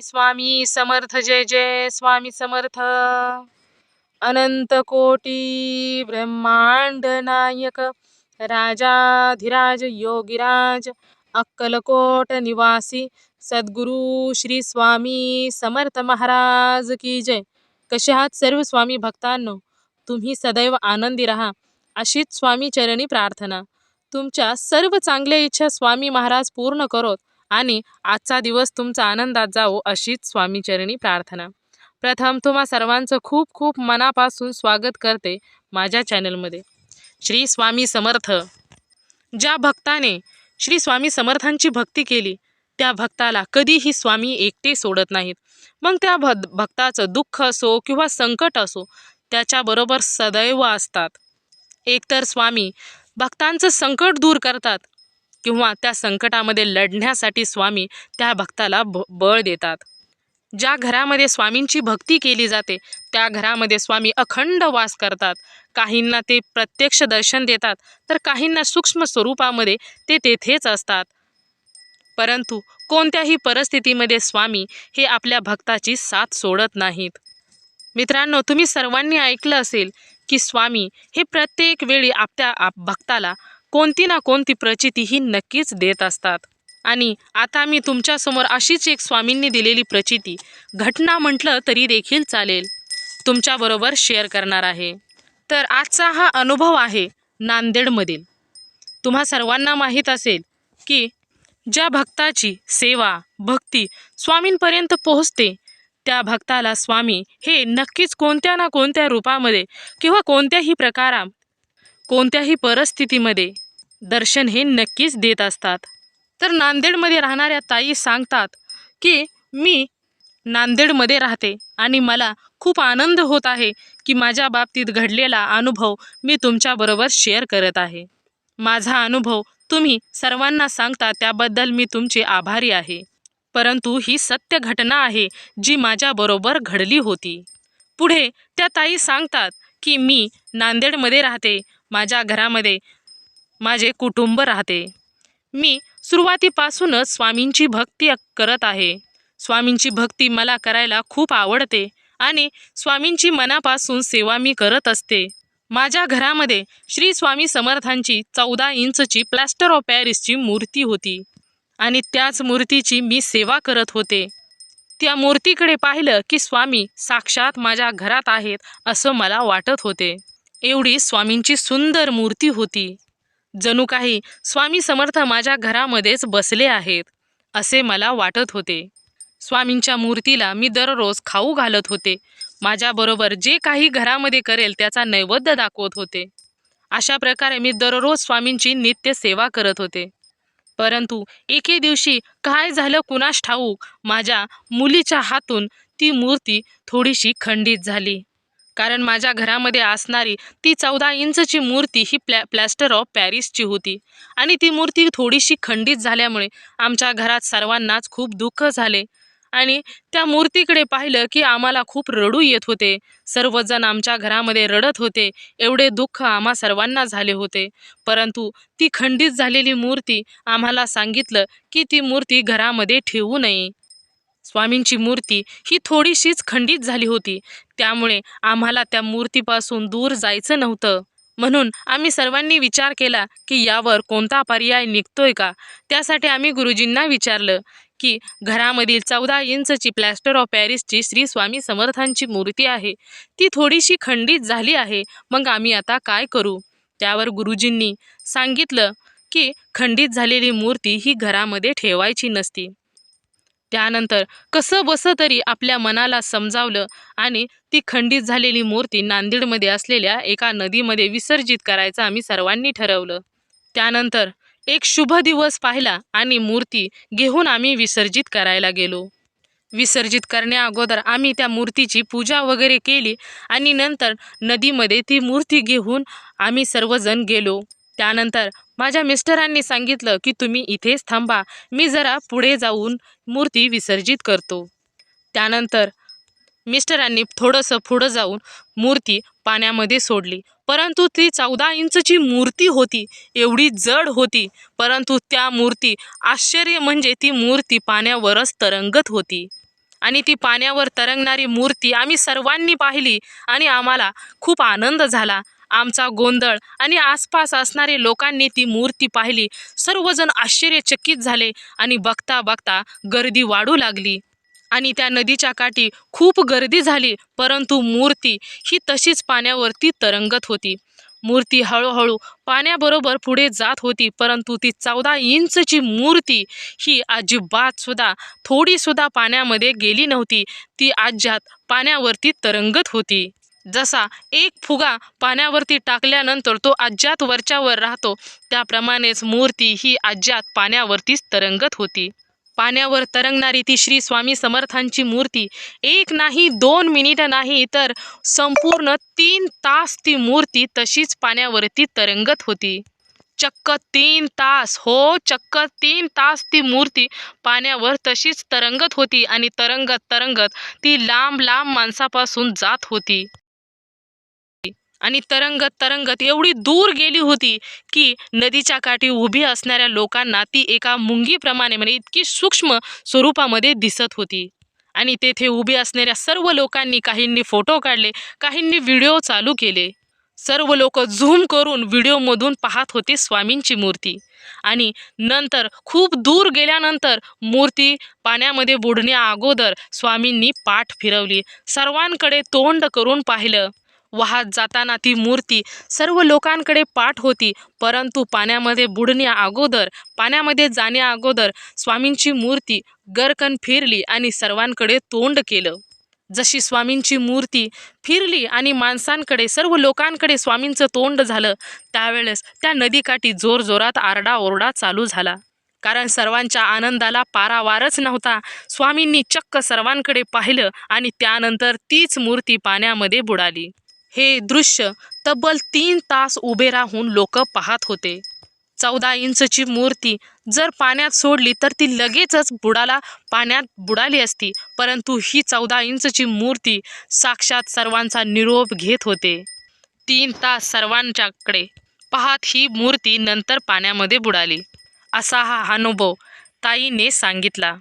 स्वामी समर्थ. जय जय स्वामी समर्थ. अनंत कोटी ब्रह्मांड नायक राजाधिराज योगीराज अक्कलकोट निवासी सद्गुरु श्री स्वामी समर्थ महाराज की जय. कसे आहात सर्व स्वामी भक्तांनो? तुम्ही सदैव आनंदी राहा अशीच स्वामी चरणी प्रार्थना. तुमच्या सर्व चांगल्या इच्छा स्वामी महाराज पूर्ण करोत आणि आजचा दिवस तुमचा आनंदात जावो अशीच स्वामी चरणी प्रार्थना. प्रथम तुम्हा सर्वांचं खूप खूप मनापासून स्वागत करते माझ्या चॅनलमध्ये. श्री स्वामी समर्थ. ज्या भक्ताने श्री स्वामी समर्थांची भक्ती केली त्या भक्ताला कधीही स्वामी एकटे सोडत नाहीत. मग त्या भक्ताचं दुःख असो किंवा संकट असो त्याच्याबरोबर सदैव असतात. एकतर स्वामी भक्तांचं संकट दूर करतात किंवा त्या संकटामध्ये लढण्यासाठी स्वामी त्या भक्ताला बळ देतात. ज्या घरामध्ये स्वामींची भक्ती केली जाते त्या घरामध्ये स्वामी अखंड वास करतात. काहींना ते प्रत्यक्ष दर्शन देतात तर काहींना सूक्ष्म स्वरूपामध्ये ते तेथेच असतात. परंतु कोणत्याही परिस्थितीमध्ये स्वामी हे आपल्या भक्ताची साथ सोडत नाहीत. मित्रांनो, तुम्ही सर्वांनी ऐकलं असेल की स्वामी हे प्रत्येक वेळी आपल्या भक्ताला कोणती ना कोणती प्रचिती ही नक्कीच देत असतात. आणि आता मी तुमच्यासमोर अशीच एक स्वामींनी दिलेली प्रचिती, घटना म्हटलं तरी देखील चालेल, तुमच्याबरोबर शेअर करणार आहे. तर आजचा हा अनुभव आहे नांदेडमधील. तुम्हा सर्वांना माहीत असेल की ज्या भक्ताची सेवा भक्ती स्वामींपर्यंत पोहोचते त्या भक्ताला स्वामी हे नक्कीच कोणत्या ना कोणत्या रूपामध्ये किंवा कोणत्याही प्रकारात कोणत्याही परिस्थितीमध्ये दर्शन हे नक्कीच देत असतात. तर नांदेडमध्ये राहणाऱ्या ताई सांगतात की मी नांदेडमध्ये राहते आणि मला खूप आनंद होत आहे की माझ्या बाबतीत घडलेला अनुभव मी तुमच्याबरोबर शेअर करत आहे. माझा अनुभव तुम्ही सर्वांना सांगता त्याबद्दल मी तुमचे आभारी आहे. परंतु ही सत्य घटना आहे जी माझ्याबरोबर घडली होती. पुढे त्या ताई सांगतात की मी नांदेडमध्ये राहते. माझ्या घरामध्ये माझे कुटुंब राहते. मी सुरुवातीपासूनच स्वामींची भक्ती करत आहे. स्वामींची भक्ती मला करायला खूप आवडते आणि स्वामींची मनापासून सेवा मी करत असते. माझ्या घरामध्ये श्री स्वामी समर्थांची 14 इंचची प्लॅस्टर ऑफ पॅरिसची मूर्ती होती आणि त्याच मूर्तीची मी सेवा करत होते. त्या मूर्तीकडे पाहिलं की स्वामी साक्षात माझ्या घरात आहेत असं मला वाटत होते. एवढी स्वामींची सुंदर मूर्ती होती. जणू काही स्वामी समर्थ माझ्या घरामध्येच बसले आहेत असे मला वाटत होते. स्वामींच्या मूर्तीला मी दररोज खाऊ घालत होते. माझ्याबरोबर जे काही घरामध्ये करेल त्याचा नैवेद्य दाखवत होते. अशा प्रकारे मी दररोज स्वामींची नित्य सेवा करत होते. परंतु एके दिवशी काय झालं कुणास ठाऊक, माझ्या मुलीच्या हातून ती मूर्ती थोडीशी खंडित झाली. कारण माझ्या घरामध्ये असणारी ती 14 इंचची मूर्ती ही प्लॅस्टर ऑफ पॅरिसची होती आणि ती मूर्ती थोडीशी खंडित झाल्यामुळे आमच्या घरात सर्वांनाच खूप दुःख झाले आणि त्या मूर्तीकडे पाहिलं की आम्हाला खूप रडू येत होते. सर्वजण आमच्या घरामध्ये रडत होते. एवढे दुःख आम्हा सर्वांना झाले होते. परंतु ती खंडित झालेली मूर्ती आम्हाला सांगितलं की ती मूर्ती घरामध्ये ठेवू नये. स्वामींची मूर्ती ही थोडीशीच खंडित झाली होती, त्यामुळे आम्हाला त्या मूर्तीपासून दूर जायचं नव्हतं. म्हणून आम्ही सर्वांनी विचार केला की यावर कोणता पर्याय निघतोय का. त्यासाठी आम्ही गुरुजींना विचारलं की घरामधील 14 इंचची प्लॅस्टर ऑफ पॅरिसची श्री स्वामी समर्थांची मूर्ती आहे, ती थोडीशी खंडित झाली आहे, मग आम्ही आता काय करू. त्यावर गुरुजींनी सांगितलं की खंडित झालेली मूर्ती ही घरामध्ये ठेवायची नसती. त्यानंतर कसं बसं तरी आपल्या मनाला समजावलं आणि ती खंडित झालेली मूर्ती नांदेडमध्ये असलेल्या एका नदीमध्ये विसर्जित करायचं आम्ही सर्वांनी ठरवलं. त्यानंतर एक शुभ दिवस पाहिला आणि मूर्ती घेऊन आम्ही विसर्जित करायला गेलो. विसर्जित करण्या अगोदर आम्ही त्या मूर्तीची पूजा वगैरे केली आणि नंतर नदीमध्ये ती मूर्ती घेऊन आम्ही सर्वजण गेलो. त्यानंतर माझ्या मिस्टरांनी सांगितलं की तुम्ही इथेच थांबा, मी जरा पुढे जाऊन मूर्ती विसर्जित करतो. त्यानंतर मिस्टरांनी थोडंसं पुढं जाऊन मूर्ती पाण्यामध्ये सोडली. परंतु ती 14 इंचची मूर्ती होती, एवढी जड होती. परंतु त्या मूर्ती, आश्चर्य म्हणजे ती मूर्ती पाण्यावरच तरंगत होती आणि ती पाण्यावर तरंगणारी मूर्ती आम्ही सर्वांनी पाहिली आणि आम्हाला खूप आनंद झाला. आमचा गोंधळ आणि आसपास असणारे लोकांनी ती मूर्ती पाहिली. सर्वजण आश्चर्यचकित झाले आणि बघता बघता गर्दी वाढू लागली आणि त्या नदीच्या काठी खूप गर्दी झाली. परंतु मूर्ती ही तशीच पाण्यावरती तरंगत होती. मूर्ती हळूहळू पाण्याबरोबर पुढे जात होती, परंतु ती 14 इंचची मूर्ती ही अजिबात सुद्धा थोडी सुद्धा पाण्यामध्ये गेली नव्हती. ती अज्यात पाण्यावरती तरंगत होती. जसा एक फुगा पाण्यावरती टाकल्यानंतर तो अज्यात वरच्यावर राहतो, त्याप्रमाणेच मूर्ती ही अज्यात पाण्यावरतीच तरंगत होती. पाण्यावर तरंगणारी ती श्री स्वामी समर्थांची मूर्ती 1 नाही 2 मिनिटं नाही तर संपूर्ण 3 तास ती मूर्ती तशीच पाण्यावरती तरंगत होती. चक्क 3 तास, हो चक्क 3 तास ती मूर्ती पाण्यावर तशीच तरंगत होती आणि तरंगत तरंगत ती लांब लांब माणसापासून जात होती आणि तरंगत तरंगत एवढी दूर गेली होती की नदीच्या काठी उभी असणाऱ्या लोकांना ती एका मुंगीप्रमाणे म्हणजे इतकी सूक्ष्म स्वरूपामध्ये दिसत होती. आणि तेथे उभे असणाऱ्या सर्व लोकांनी काहींनी फोटो काढले, काहींनी व्हिडिओ चालू केले. सर्व लोक झूम करून व्हिडिओमधून पाहत होते स्वामींची मूर्ती. आणि नंतर खूप दूर गेल्यानंतर मूर्ती पाण्यामध्ये बुडण्या अगोदर स्वामींनी पाठ फिरवली, सर्वांकडे तोंड करून पाहिलं. वाहत जाताना ती मूर्ती सर्व लोकांकडे पाठ होती, परंतु पाण्यामध्ये बुडण्या अगोदर, पाण्यामध्ये जाण्या अगोदर स्वामींची मूर्ती गरकन फिरली आणि सर्वांकडे तोंड केलं. जशी स्वामींची मूर्ती फिरली आणि माणसांकडे, सर्व लोकांकडे स्वामींचं तोंड झालं, त्यावेळेस त्या नदीकाठी जोरजोरात आरडाओरडा चालू झाला. कारण सर्वांच्या आनंदाला पारावारच नव्हता. स्वामींनी चक्क सर्वांकडे पाहिलं आणि त्यानंतर तीच मूर्ती पाण्यामध्ये बुडाली. हे दृश्य तब्बल 3 तास उभे राहून लोक पाहत होते. 14 इंचची मूर्ती जर पाण्यात सोडली तर ती लगेचच पाण्यात बुडाली असती, परंतु ही 14 इंचची मूर्ती साक्षात सर्वांचा निरोप घेत होते. 3 तास सर्वांच्याकडे पाहत ही मूर्ती नंतर पाण्यामध्ये बुडाली. असा हा अनुभव ताईने सांगितला.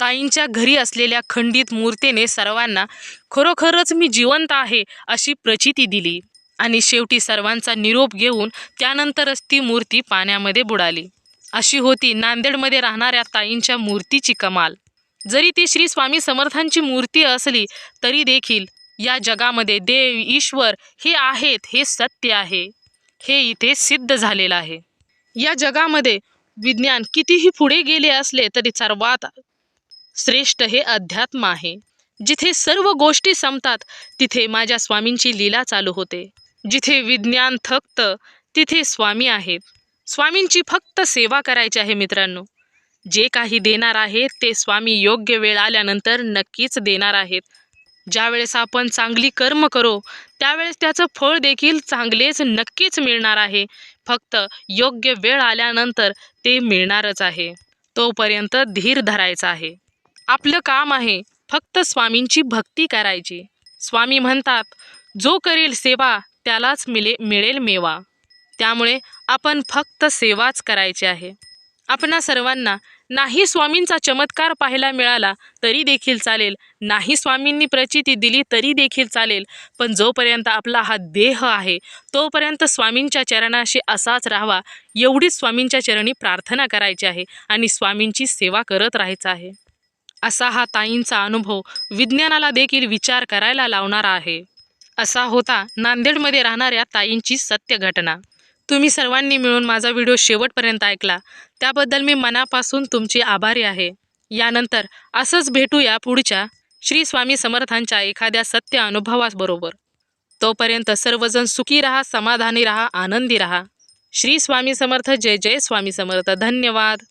ताईंच्या घरी असलेल्या खंडित मूर्तीने सर्वांना खरोखरच मी जिवंत आहे अशी प्रचिती दिली आणि शेवटी सर्वांचा निरोप घेऊन त्यानंतरच ती मूर्ती पाण्यामध्ये बुडाली. अशी होती नांदेडमध्ये राहणाऱ्या ताईंच्या मूर्तीची कमाल. जरी ती श्री स्वामी समर्थांची मूर्ती असली तरी देखील या जगामध्ये देव, ईश्वर हे आहेत हे सत्य आहे, हे इथे सिद्ध झालेलं आहे. या जगामध्ये विज्ञान कितीही पुढे गेले असले तरी सर्वात श्रेष्ठ हे अध्यात्म आहे. जिथे सर्व गोष्टी संपतात तिथे माझ्या स्वामींची लीला चालू होते. जिथे विज्ञान थकतं तिथे स्वामी आहेत. स्वामींची फक्त सेवा करायची आहे मित्रांनो. जे काही देणार आहेत ते स्वामी योग्य वेळ आल्यानंतर नक्कीच देणार आहेत. ज्यावेळेस आपण चांगली कर्म करू त्यावेळेस त्याचं फळ देखील चांगलेच नक्कीच मिळणार आहे. फक्त योग्य वेळ आल्यानंतर ते मिळणारच आहे. तोपर्यंत धीर धरायचा आहे. आपलं काम आहे फक्त स्वामींची भक्ती करायची. स्वामी म्हणतात, जो करेल सेवा त्यालाच मिळेल मेवा. त्यामुळे आपण फक्त सेवाच करायची आहे. आपणा सर्वांना नाही स्वामींचा चमत्कार पाहायला मिळाला तरी देखील चालेल, नाही स्वामींनी प्रचिती दिली तरी देखील चालेल, पण जोपर्यंत आपला हा देह आहे तोपर्यंत स्वामींच्या चरणाशी असाच राहावा एवढीच स्वामींच्या चरणी प्रार्थना करायची आहे आणि स्वामींची सेवा करत राहायचं आहे. असा हा ताईंचा अनुभव विज्ञानाला देखील विचार करायला लावणारा आहे. असा होता नांदेडमध्ये राहणाऱ्या ताईंची सत्य घटना. तुम्ही सर्वांनी मिळून माझा व्हिडिओ शेवटपर्यंत ऐकला त्याबद्दल मी मनापासून तुमची आभारी आहे. यानंतर असंच भेटूया पुढच्या श्री स्वामी समर्थांच्या एखाद्या सत्य अनुभवाबरोबर. तोपर्यंत सर्वजण सुखी राहा, समाधानी राहा, आनंदी राहा. श्री स्वामी समर्थ. जय जय स्वामी समर्थ. धन्यवाद.